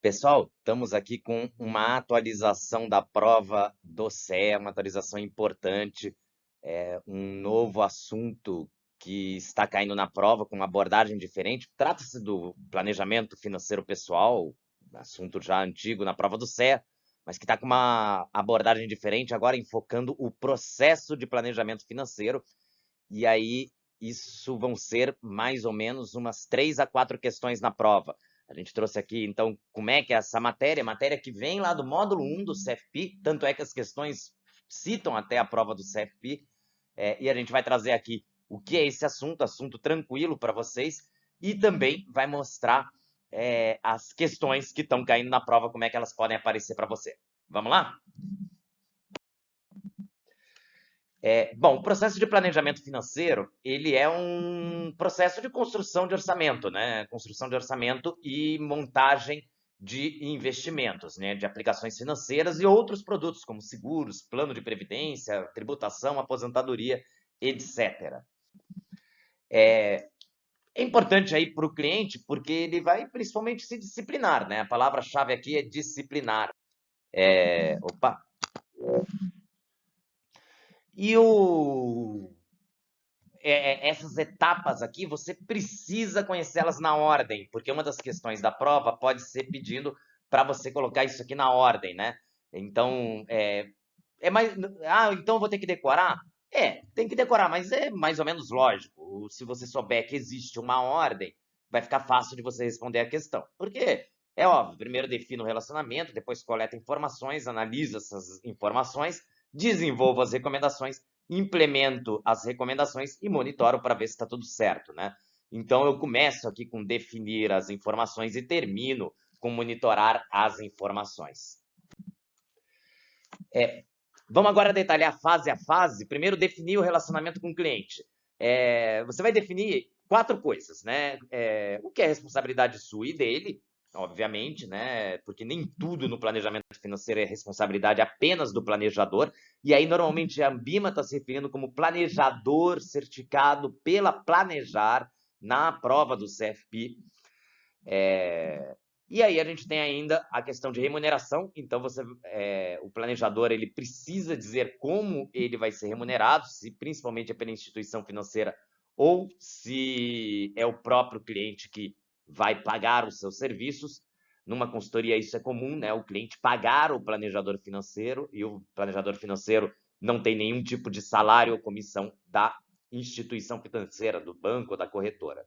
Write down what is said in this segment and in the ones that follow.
Pessoal, estamos aqui com uma atualização da prova do CEA, uma atualização importante, um novo assunto que está caindo na prova com uma abordagem diferente. Trata-se do planejamento financeiro pessoal, assunto já antigo na prova do CEA, mas que está com uma abordagem diferente, agora enfocando o processo de planejamento financeiro. E aí, isso vão ser mais ou menos umas 3 a 4 questões na prova. A gente trouxe aqui, então, como é que é essa matéria? Matéria que vem lá do módulo 1 do CFP, tanto é que as questões citam até a prova do CFP, e a gente vai trazer aqui o que é esse assunto tranquilo para vocês, e também vai mostrar as questões que estão caindo na prova, como é que elas podem aparecer para você. Vamos lá? Bom, o processo de planejamento financeiro, ele é um processo de construção de orçamento, né? Construção de orçamento e montagem de investimentos, né? De aplicações financeiras e outros produtos, como seguros, plano de previdência, tributação, aposentadoria, etc. É importante aí para o cliente, porque ele vai principalmente se disciplinar, né? A palavra-chave aqui é disciplinar. Opa! E essas etapas aqui, você precisa conhecê-las na ordem, porque uma das questões da prova pode ser pedindo para você colocar isso aqui na ordem, né? Então, é mais. Ah, então eu vou ter que decorar? Tem que decorar, mas é mais ou menos lógico. Se você souber que existe uma ordem, vai ficar fácil de você responder a questão. Porque é óbvio, primeiro defina o relacionamento, depois coleta informações, analisa essas informações, desenvolva as recomendações, implemento as recomendações e monitoro para ver se está tudo certo, né? Então eu começo aqui com definir as informações e termino com monitorar as informações. Vamos agora detalhar fase a fase. Primeiro, definir o relacionamento com o cliente. Você vai definir 4 coisas, né? O que é responsabilidade sua e dele, obviamente, né? Porque nem tudo no planejamento financeiro é responsabilidade apenas do planejador. E aí, normalmente, a Ambima está se referindo como planejador certificado pela Planejar na prova do CFP. E aí a gente tem ainda a questão de remuneração. Então o planejador ele precisa dizer como ele vai ser remunerado, se principalmente é pela instituição financeira ou se é o próprio cliente que vai pagar os seus serviços. Numa consultoria isso é comum, né? O cliente pagar o planejador financeiro e o planejador financeiro não tem nenhum tipo de salário ou comissão da instituição financeira, do banco ou da corretora.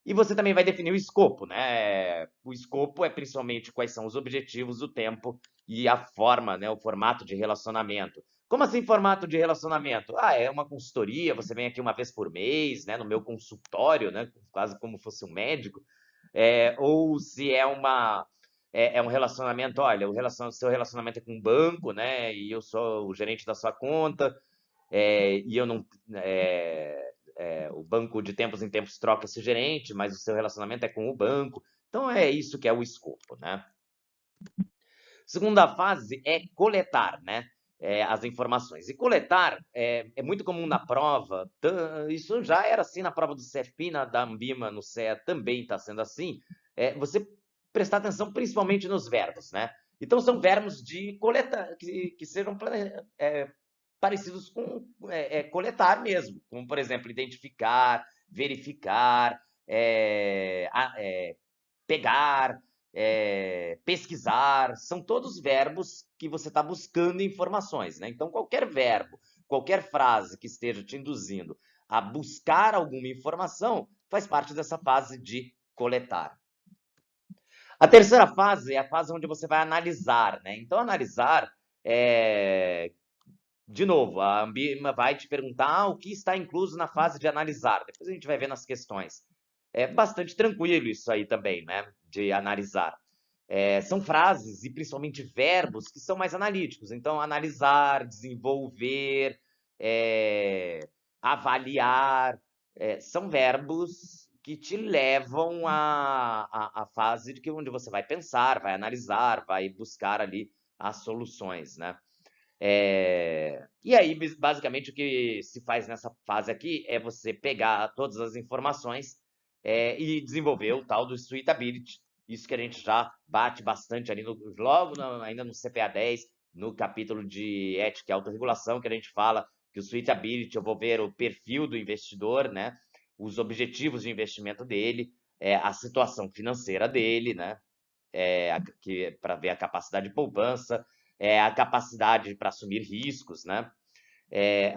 E você também vai definir o escopo, né? O escopo é principalmente quais são os objetivos, o tempo e a forma, né? O formato de relacionamento. Como assim formato de relacionamento? É uma consultoria, você vem aqui uma vez por mês, né? No meu consultório, né? Quase como fosse um médico. Ou se é um relacionamento, olha, o seu relacionamento é com um banco, né? E eu sou o gerente da sua conta, e eu não. O banco de tempos em tempos troca esse gerente, mas o seu relacionamento é com o banco. Então é isso que é o escopo, né? Segunda fase é coletar, né? As informações. E coletar é muito comum na prova, isso já era assim na prova do CFP, da Ambima, no CEA também está sendo assim. Você prestar atenção principalmente nos verbos, né? Então são verbos de coletar, que sejam parecidos com coletar mesmo, como, por exemplo, identificar, verificar, pegar, pesquisar, são todos verbos que você está buscando informações, né? Então, qualquer verbo, qualquer frase que esteja te induzindo a buscar alguma informação faz parte dessa fase de coletar. A terceira fase é a fase onde você vai analisar, né? Então, analisar de novo, a Ambima vai te perguntar o que está incluso na fase de analisar. Depois a gente vai ver nas questões. É bastante tranquilo isso aí também, né? De analisar. São frases e principalmente verbos que são mais analíticos. Então, analisar, desenvolver, avaliar, são verbos que te levam à fase de onde você vai pensar, vai analisar, vai buscar ali as soluções, né? E aí, basicamente, o que se faz nessa fase aqui é você pegar todas as informações e desenvolver o tal do suitability. isso que a gente já bate bastante ali, logo ainda no CPA 10, no capítulo de ética e autorregulação, que a gente fala que o suitability, eu vou ver o perfil do investidor, né? Os objetivos de investimento dele, a situação financeira dele, né? Para ver a capacidade de poupança, a capacidade para assumir riscos, né?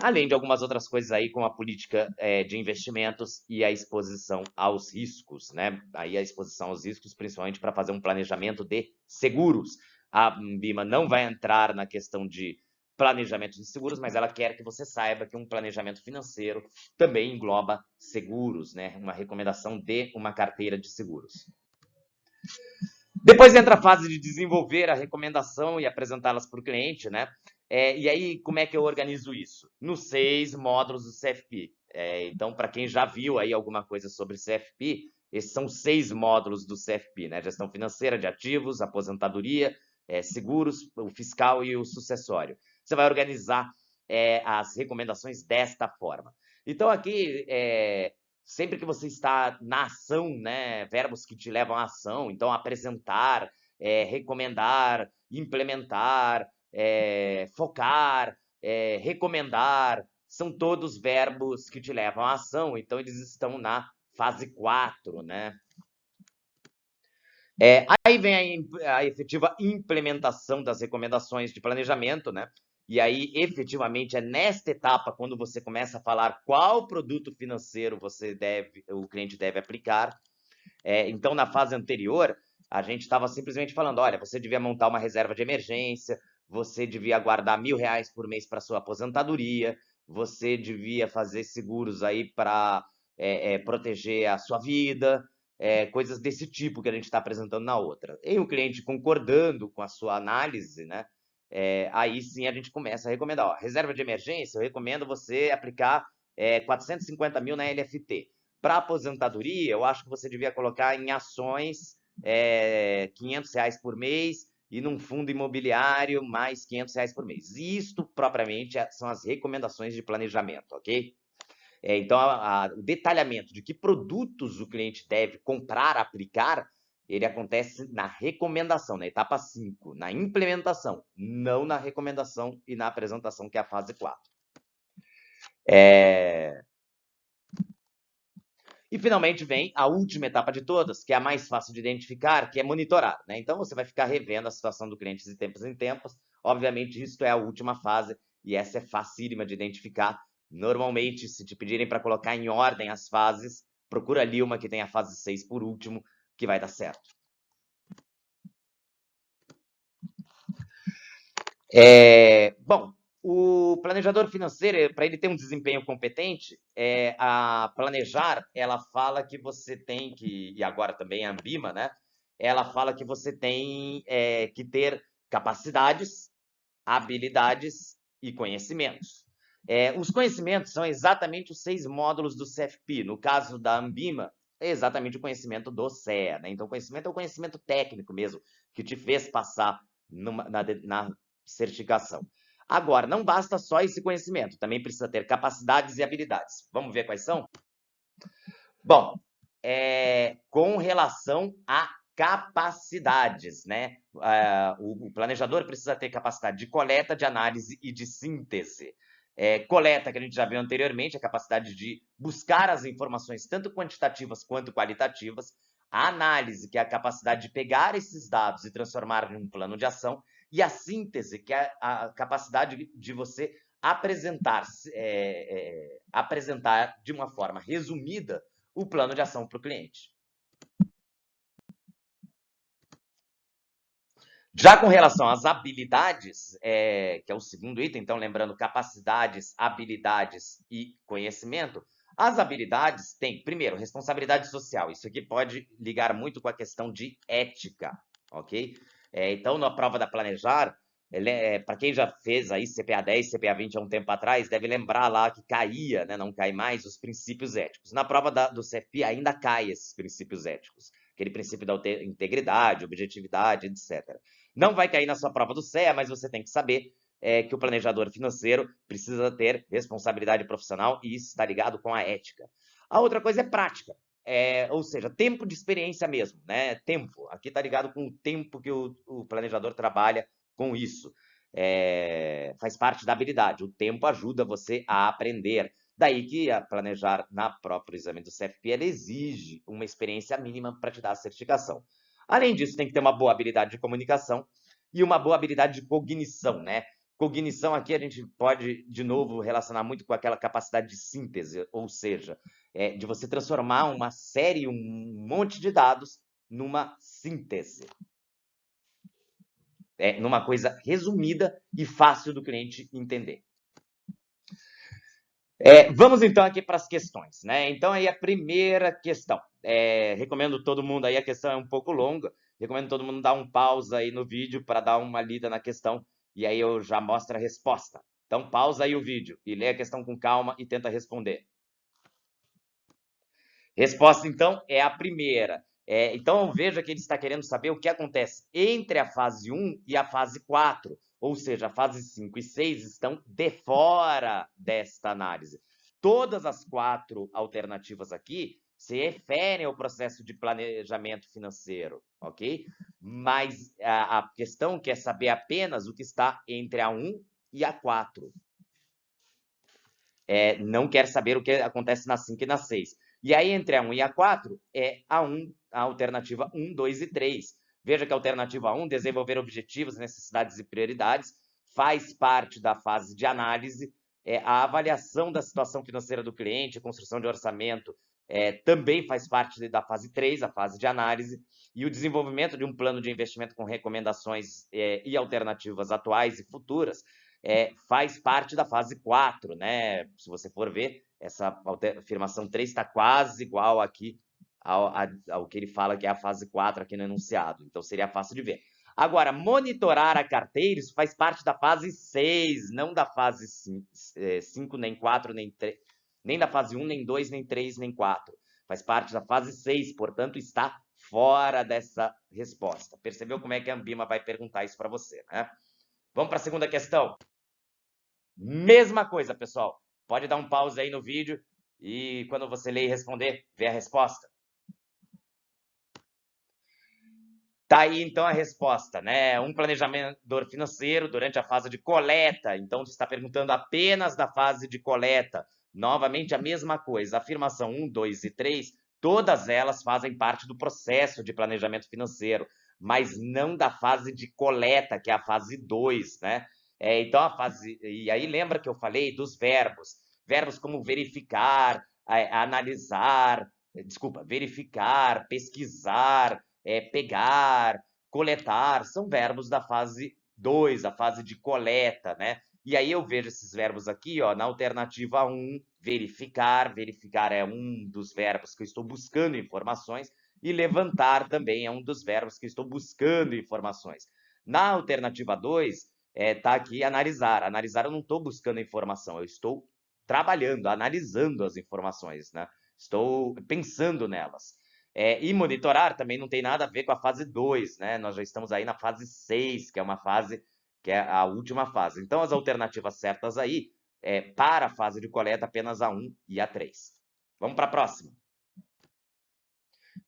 Além de algumas outras coisas aí, como a política de investimentos e a exposição aos riscos, né? Aí a exposição aos riscos, principalmente para fazer um planejamento de seguros. A Bima não vai entrar na questão de planejamento de seguros, mas ela quer que você saiba que um planejamento financeiro também engloba seguros, né? Uma recomendação de uma carteira de seguros. Depois entra a fase de desenvolver a recomendação e apresentá-las para o cliente, né? E aí, como é que eu organizo isso? Nos 6 módulos do CFP. Então, para quem já viu aí alguma coisa sobre CFP, esses são 6 módulos do CFP, né? Gestão financeira de ativos, aposentadoria, seguros, o fiscal e o sucessório. Você vai organizar as recomendações desta forma. Então, aqui, sempre que você está na ação, né, verbos que te levam à ação, então apresentar, recomendar, implementar, focar, recomendar, são todos verbos que te levam à ação, então eles estão na fase 4, né? Aí vem a efetiva implementação das recomendações de planejamento, né? E aí, efetivamente, é nesta etapa quando você começa a falar qual produto financeiro o cliente deve aplicar. Então, na fase anterior, a gente estava simplesmente falando, olha, você devia montar uma reserva de emergência, você devia guardar R$ 1.000 por mês para sua aposentadoria, você devia fazer seguros aí para proteger a sua vida, coisas desse tipo que a gente está apresentando na outra. E o cliente concordando com a sua análise, né? Aí sim a gente começa a recomendar. Ó, reserva de emergência, eu recomendo você aplicar 450 mil na LFT. Para aposentadoria, eu acho que você devia colocar em ações R$ 500 por mês e num fundo imobiliário mais R$ 500 por mês. Isto, propriamente, são as recomendações de planejamento, ok? Então, o detalhamento de que produtos o cliente deve comprar, aplicar, ele acontece na recomendação, na etapa 5, na implementação, não na recomendação e na apresentação, que é a fase 4. E, finalmente, vem a última etapa de todas, que é a mais fácil de identificar, que é monitorar, né? Então, você vai ficar revendo a situação do cliente de tempos em tempos. Obviamente, isso é a última fase, e essa é facílima de identificar. Normalmente, se te pedirem para colocar em ordem as fases, procura ali uma que tem a fase 6 por último, que vai dar certo. Bom, o planejador financeiro, para ele ter um desempenho competente, a Planejar, ela fala que você tem que, e agora também a Ambima, né? Ela fala que você tem que ter capacidades, habilidades e conhecimentos. Os conhecimentos são exatamente os 6 módulos do CFP. No caso da Ambima, é exatamente o conhecimento do CEA, né? Então, conhecimento é o conhecimento técnico mesmo, que te fez passar na certificação. Agora, não basta só esse conhecimento, também precisa ter capacidades e habilidades. Vamos ver quais são? Bom, com relação a capacidades, né? O planejador precisa ter capacidade de coleta, de análise e de síntese. Coleta, que a gente já viu anteriormente, a capacidade de buscar as informações, tanto quantitativas quanto qualitativas. A análise, que é a capacidade de pegar esses dados e transformar em um plano de ação. E a síntese, que é a capacidade de você apresentar de uma forma resumida o plano de ação para o cliente. Já com relação às habilidades, que é o segundo item, então lembrando capacidades, habilidades e conhecimento, as habilidades têm, primeiro, responsabilidade social. Isso aqui pode ligar muito com a questão de ética, ok? Então, na prova da Planejar, para quem já fez aí CPA 10, CPA 20 há um tempo atrás, deve lembrar lá que caía, né, não cai mais, os princípios éticos. Na prova do CFP ainda cai esses princípios éticos. Aquele princípio da integridade, objetividade, etc. Não vai cair na sua prova do CEA, mas você tem que saber que o planejador financeiro precisa ter responsabilidade profissional e isso está ligado com a ética. A outra coisa é prática. ou seja, tempo de experiência mesmo, né? Tempo. Aqui está ligado com o tempo que o planejador trabalha com isso. Faz parte da habilidade. O tempo ajuda você a aprender. Daí que a planejar na próprio exame do CFP, ela exige uma experiência mínima para te dar a certificação. Além disso, tem que ter uma boa habilidade de comunicação e uma boa habilidade de cognição, né? Cognição aqui a gente pode, de novo, relacionar muito com aquela capacidade de síntese, ou seja, de você transformar uma série, um monte de dados numa síntese. Numa coisa resumida e fácil do cliente entender. Vamos então aqui para as questões, né? Então aí a primeira questão. Recomendo todo mundo aí, a questão é um pouco longa, recomendo todo mundo dar um pausa aí no vídeo para dar uma lida na questão e aí eu já mostro a resposta. Então pausa aí o vídeo e lê a questão com calma e tenta responder. Resposta, então, é a primeira. Então, veja que ele está querendo saber o que acontece entre a fase 1 e a fase 4, ou seja, a fase 5 e 6 estão de fora desta análise. Todas as 4 alternativas aqui se referem ao processo de planejamento financeiro, ok? Mas a questão quer saber apenas o que está entre a 1 e a 4. Não quer saber o que acontece na 5 e na 6. E aí, entre a 1 e a 4, a alternativa 1, 2 e 3. Veja que a alternativa 1, desenvolver objetivos, necessidades e prioridades, faz parte da fase de análise. A avaliação da situação financeira do cliente, construção de orçamento, também faz parte da fase 3, a fase de análise. E o desenvolvimento de um plano de investimento com recomendações e alternativas atuais e futuras faz parte da fase 4, né? Se você for ver, essa afirmação 3 está quase igual aqui ao que ele fala que é a fase 4 aqui no enunciado. Então, seria fácil de ver. Agora, monitorar a carteira, isso faz parte da fase 6, não da fase 5, nem 4, nem 3, nem da fase 1, nem 2, nem 3, nem 4. Faz parte da fase 6, portanto, está fora dessa resposta. Percebeu como é que a Ambima vai perguntar isso para você, né? Vamos para a segunda questão. Mesma coisa, pessoal. Pode dar um pause aí no vídeo e quando você ler e responder, vê a resposta. Tá aí então a resposta, né? Um planejador financeiro durante a fase de coleta. Então, você está perguntando apenas da fase de coleta. Novamente, a mesma coisa. Afirmação 1, 2 e 3, todas elas fazem parte do processo de planejamento financeiro, mas não da fase de coleta, que é a fase 2, né? Então, a fase. E aí, lembra que eu falei dos verbos? Verbos como verificar, analisar, verificar, pesquisar, pegar, coletar, são verbos da fase 2, a fase de coleta, né? E aí eu vejo esses verbos aqui, ó, na alternativa 1, verificar. Verificar é um dos verbos que eu estou buscando informações e levantar também é um dos verbos que eu estou buscando informações. Na alternativa 2, tá aqui analisar. Analisar eu não estou buscando informação, eu estou trabalhando, analisando as informações, né? Estou pensando nelas. E monitorar também não tem nada a ver com a fase 2, né? Nós já estamos aí na fase 6, que é uma fase, que é a última fase. Então, as alternativas certas aí, para a fase de coleta, apenas a 1 e a 3. Vamos para a próxima.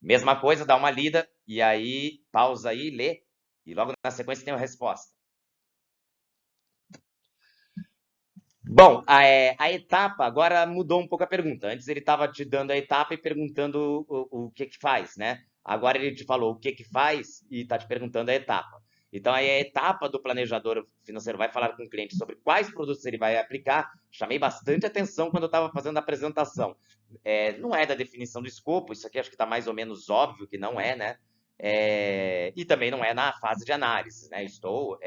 Mesma coisa, dá uma lida, e aí pausa aí, lê, e logo na sequência tem a resposta. Bom, a etapa agora mudou um pouco a pergunta. Antes ele estava te dando a etapa e perguntando o que faz, né? Agora ele te falou o que faz e está te perguntando a etapa. Então, aí a etapa do planejador financeiro vai falar com o cliente sobre quais produtos ele vai aplicar. Chamei bastante atenção quando eu estava fazendo a apresentação. Não é da definição do escopo, isso aqui acho que está mais ou menos óbvio que não é, né? E também não é na fase de análise, né? Estou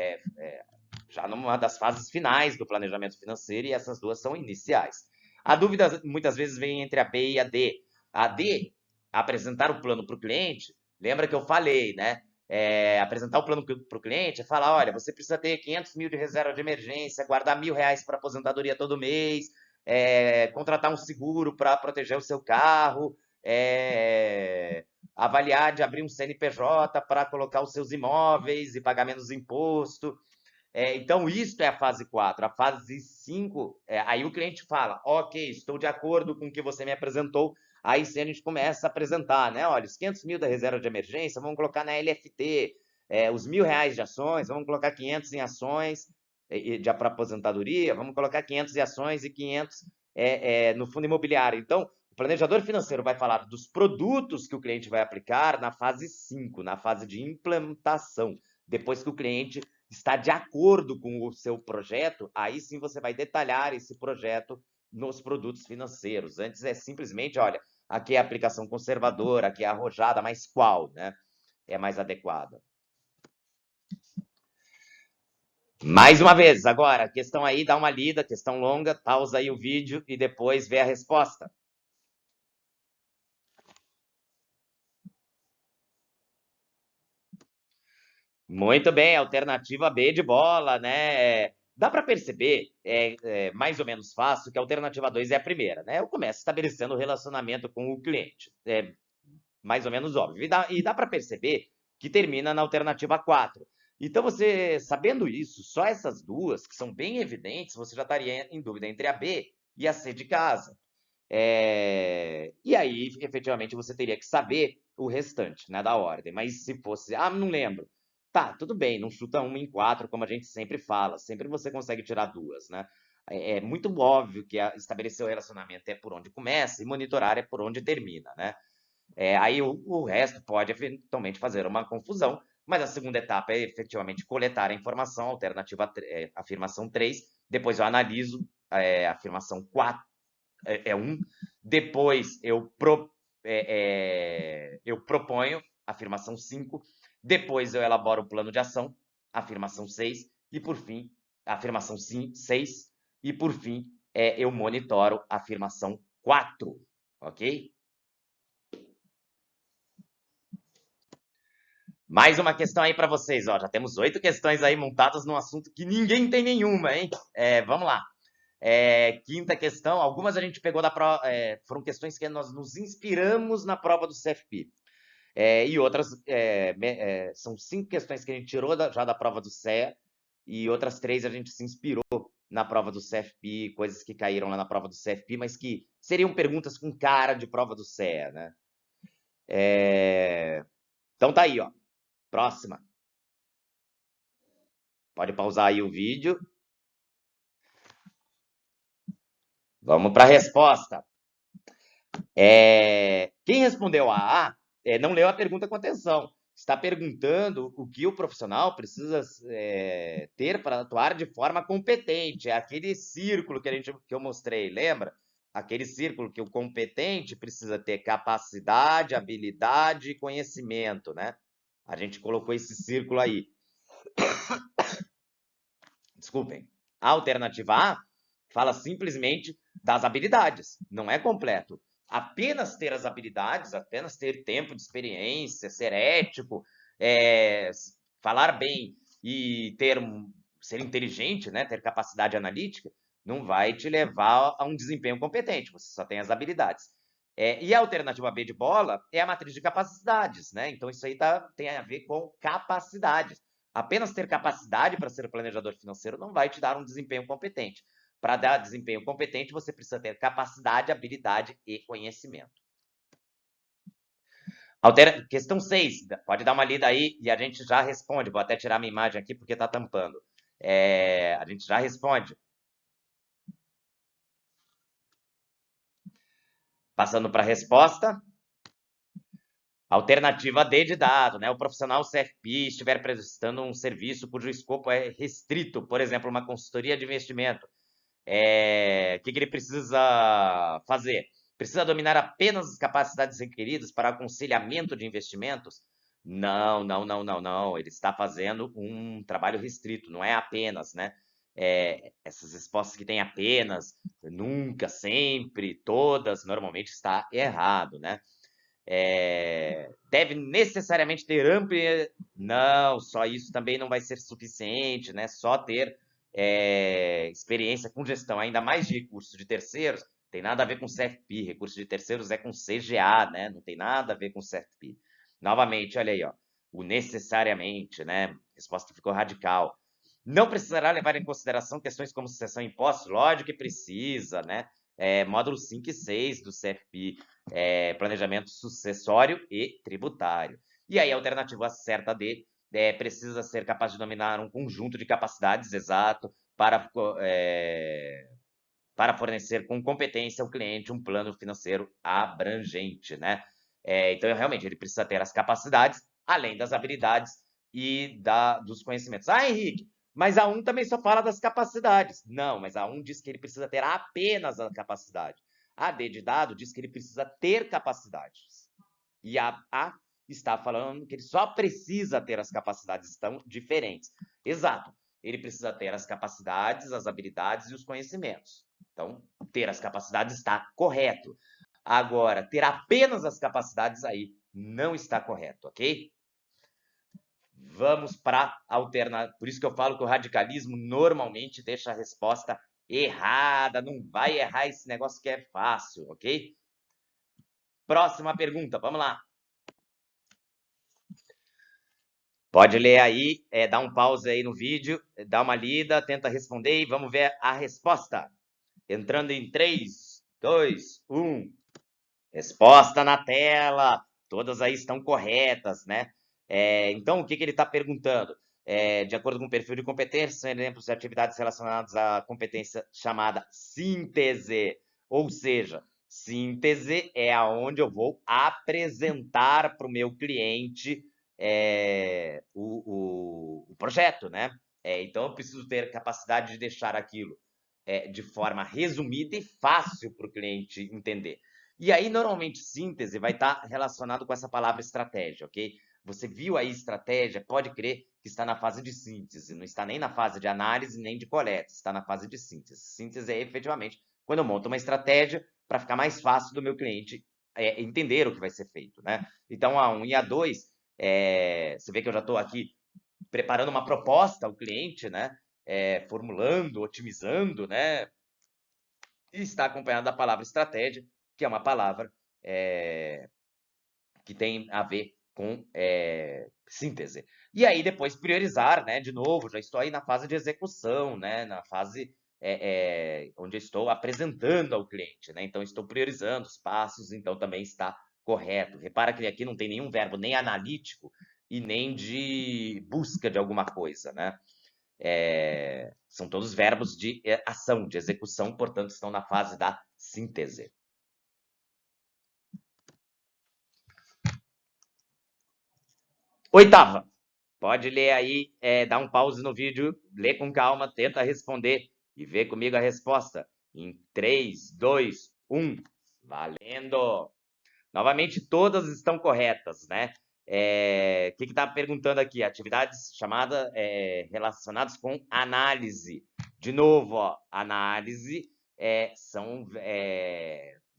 já numa das fases finais do planejamento financeiro e essas duas são iniciais. A dúvida muitas vezes vem entre a B e a D. A D, apresentar o plano para o cliente, lembra que eu falei, né? Apresentar o plano para o cliente é falar, olha, você precisa ter 500 mil de reserva de emergência, guardar R$1.000 para aposentadoria todo mês, contratar um seguro para proteger o seu carro, avaliar de abrir um CNPJ para colocar os seus imóveis e pagar menos imposto. Então, isso é a fase 4. A fase 5, aí o cliente fala, ok, estou de acordo com o que você me apresentou, Aí sim a gente começa a apresentar, né? Olha, os 500 mil da reserva de emergência, vamos colocar na LFT, os R$ 1.000 de ações, vamos colocar 500 em ações para aposentadoria, vamos colocar 500 em ações e 500 no fundo imobiliário. Então, o planejador financeiro vai falar dos produtos que o cliente vai aplicar na fase 5, na fase de implantação. Depois que o cliente está de acordo com o seu projeto, aí sim você vai detalhar esse projeto nos produtos financeiros. Antes é simplesmente, olha, aqui é a aplicação conservadora, aqui é a arrojada, mas qual, né? É mais adequada. Mais uma vez, agora, questão aí, dá uma lida, questão longa, pausa aí o vídeo e depois vê a resposta. Muito bem, alternativa B de bola, né? Dá para perceber, mais ou menos fácil, que a alternativa 2 é a primeira, né? Eu começo estabelecendo o relacionamento com o cliente. É mais ou menos óbvio. E dá para perceber que termina na alternativa 4. Então, você, sabendo isso, só essas duas, que são bem evidentes, você já estaria em dúvida entre a B e a C de casa. E aí, efetivamente, você teria que saber o restante, né, da ordem. Mas se fosse, não lembro. Tá, tudo bem, não chuta uma em 4, como a gente sempre fala. Sempre você consegue tirar duas, né? É muito óbvio que estabelecer o relacionamento é por onde começa e monitorar é por onde termina, né? Aí o resto pode eventualmente fazer uma confusão, mas a segunda etapa é efetivamente coletar a informação, alternativa afirmação 3, depois eu analiso a afirmação 4, 1, depois eu proponho, afirmação 5, depois eu elaboro o plano de ação, afirmação 6, e por fim, afirmação 6, e por fim, eu monitoro a afirmação 4, ok? Mais uma questão aí para vocês, ó. Já temos 8 questões aí montadas num assunto que ninguém tem nenhuma, hein? Vamos lá. Quinta questão, algumas a gente pegou da prova, foram questões que nós nos inspiramos na prova do CFP. E outras são 5 questões que a gente tirou já da prova do CEA e outras 3 a gente se inspirou na prova do CFP, coisas que caíram lá na prova do CFP, mas que seriam perguntas com cara de prova do CEA, né? Então tá aí, ó. Próxima. Pode pausar aí o vídeo. Vamos para a resposta. Quem respondeu a não leu a pergunta com atenção. Está perguntando o que o profissional precisa ter para atuar de forma competente. É aquele círculo que eu mostrei, lembra? Aquele círculo que o competente precisa ter capacidade, habilidade e conhecimento, né? A gente colocou esse círculo aí. Desculpem. A alternativa A fala simplesmente das habilidades, não é completo. Apenas ter as habilidades, apenas ter tempo de experiência, ser ético, falar bem e ser inteligente, né, ter capacidade analítica, não vai te levar a um desempenho competente, você só tem as habilidades. E a alternativa B de bola é a matriz de capacidades, né? Então isso aí tem a ver com capacidades. Apenas ter capacidade para ser planejador financeiro não vai te dar um desempenho competente. Para dar desempenho competente, você precisa ter capacidade, habilidade e conhecimento. Questão 6. Pode dar uma lida aí e a gente já responde. Vou até tirar minha imagem aqui porque está tampando. A gente já responde. Passando para a resposta. Alternativa D de dado, né? O profissional CFP estiver prestando um serviço cujo escopo é restrito, por exemplo, uma consultoria de investimento. O que ele precisa fazer? Precisa dominar apenas as capacidades requeridas para aconselhamento de investimentos? Não, não, não, não, não. Ele está fazendo um trabalho restrito, não é apenas, né? Essas respostas que tem apenas, nunca, sempre, todas, normalmente está errado, né? Deve necessariamente ter ampla. Não, só isso também não vai ser suficiente, né? Só ter experiência com gestão, ainda mais de recursos de terceiros, tem nada a ver com CFP. Recursos de terceiros é com CGA, né? Não tem nada a ver com CFP. Novamente, olha aí, ó. O necessariamente, né? A resposta ficou radical. Não precisará levar em consideração questões como sucessão e impostos? Lógico que precisa, né? Módulo 5 e 6 do CFP. planejamento sucessório e tributário. E aí a alternativa certa D precisa ser capaz de dominar um conjunto de capacidades, exato, para fornecer com competência ao cliente um plano financeiro abrangente, né? Então, realmente, ele precisa ter as capacidades, além das habilidades e dos conhecimentos. Ah, Henrique, mas a 1 também só fala das capacidades. Não, mas a 1 diz que ele precisa ter apenas a capacidade. A D de dado diz que ele precisa ter capacidades. E a está falando que ele só precisa ter as capacidades, estão diferentes. Exato. Ele precisa ter as capacidades, as habilidades e os conhecimentos. Então, ter as capacidades está correto. Agora, ter apenas as capacidades aí não está correto, ok? Vamos para alternar. Por isso que eu falo que o radicalismo normalmente deixa a resposta errada. Não vai errar esse negócio que é fácil, ok? Próxima pergunta, vamos lá. Pode ler aí, dá um pause aí no vídeo, dá uma lida, tenta responder e vamos ver a resposta. Entrando em 3, 2, 1. Resposta na tela. Todas aí estão corretas, né? Então, o que ele está perguntando? De acordo com o perfil de competência, são exemplos de atividades relacionadas à competência chamada síntese. Ou seja, síntese é aonde eu vou apresentar para o meu cliente o projeto, né? Então, eu preciso ter capacidade de deixar aquilo de forma resumida e fácil para o cliente entender. E aí, normalmente, síntese vai estar relacionado com essa palavra estratégia, ok? Você viu aí estratégia, pode crer que está na fase de síntese, não está nem na fase de análise, nem de coleta, está na fase de síntese. Síntese é efetivamente quando eu monto uma estratégia para ficar mais fácil do meu cliente entender o que vai ser feito, né? Então, a 1 e a 2, você vê que eu já estou aqui preparando uma proposta ao cliente, né? Formulando, otimizando, né? E está acompanhado da palavra estratégia, que é uma palavra que tem a ver com síntese. E aí depois priorizar, né? De novo, já estou aí na fase de execução, né? Na fase onde eu estou apresentando ao cliente, né? Então estou priorizando os passos, então também está correto. Repara que aqui não tem nenhum verbo nem analítico e nem de busca de alguma coisa, né? São todos verbos de ação, de execução, portanto estão na fase da síntese. Oitava. Pode ler aí, dá um pause no vídeo, lê com calma, tenta responder e vê comigo a resposta. Em 3, 2, 1. Valendo! Novamente, todas estão corretas, né? O que está perguntando aqui? Atividades chamadas relacionadas com análise. De novo, ó, análise são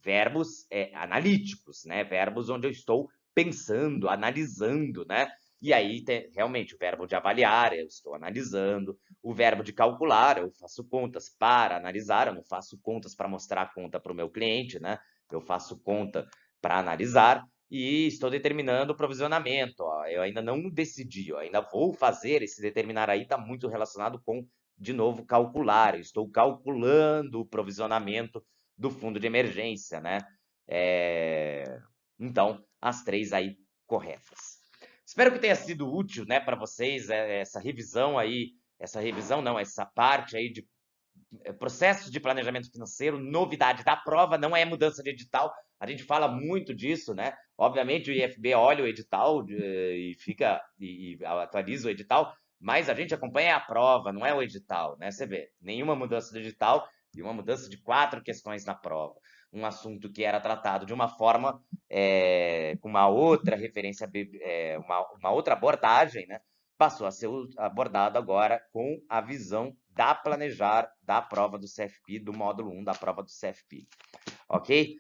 verbos analíticos, né? Verbos onde eu estou pensando, analisando, né? E aí, realmente, o verbo de avaliar, eu estou analisando. O verbo de calcular, eu faço contas para analisar, eu não faço contas para mostrar a conta para o meu cliente, né? Eu faço conta para analisar e estou determinando o provisionamento. Ó. Eu ainda não decidi, ó, ainda vou fazer. Esse determinar aí está muito relacionado com, de novo, calcular. Eu estou calculando o provisionamento do fundo de emergência, né? Então, as 3 aí corretas. Espero que tenha sido útil, né, para vocês essa revisão aí, essa parte aí de processos de planejamento financeiro, novidade da prova, não é mudança de edital. A gente fala muito disso, né? Obviamente o IFB olha o edital e atualiza o edital, mas a gente acompanha a prova, não é o edital, né? Você vê, nenhuma mudança de edital e uma mudança de 4 questões na prova. Um assunto que era tratado de uma forma, com uma outra referência, uma outra abordagem, né? Passou a ser abordado agora com a visão da planejar da prova do CFP, do módulo 1 da prova do CFP. Ok?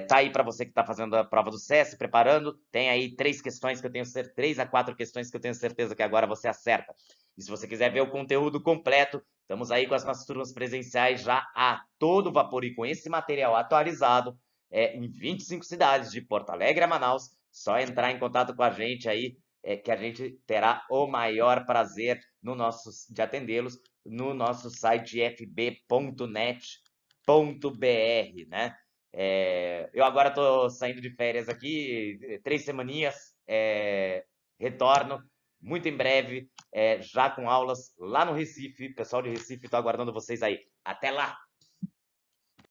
Tá aí para você que está fazendo a prova do CES, se preparando, tem aí 3 questões que eu tenho certeza, 3 a 4 questões que eu tenho certeza que agora você acerta. E se você quiser ver o conteúdo completo, estamos aí com as nossas turmas presenciais já a todo vapor e com esse material atualizado em 25 cidades, de Porto Alegre a Manaus. Só entrar em contato com a gente aí, que a gente terá o maior prazer de atendê-los no nosso site fb.net.br, né? Eu agora estou saindo de férias aqui, 3 semaninhas, retorno muito em breve, já com aulas lá no Recife. Pessoal de Recife, estou aguardando vocês aí. Até lá!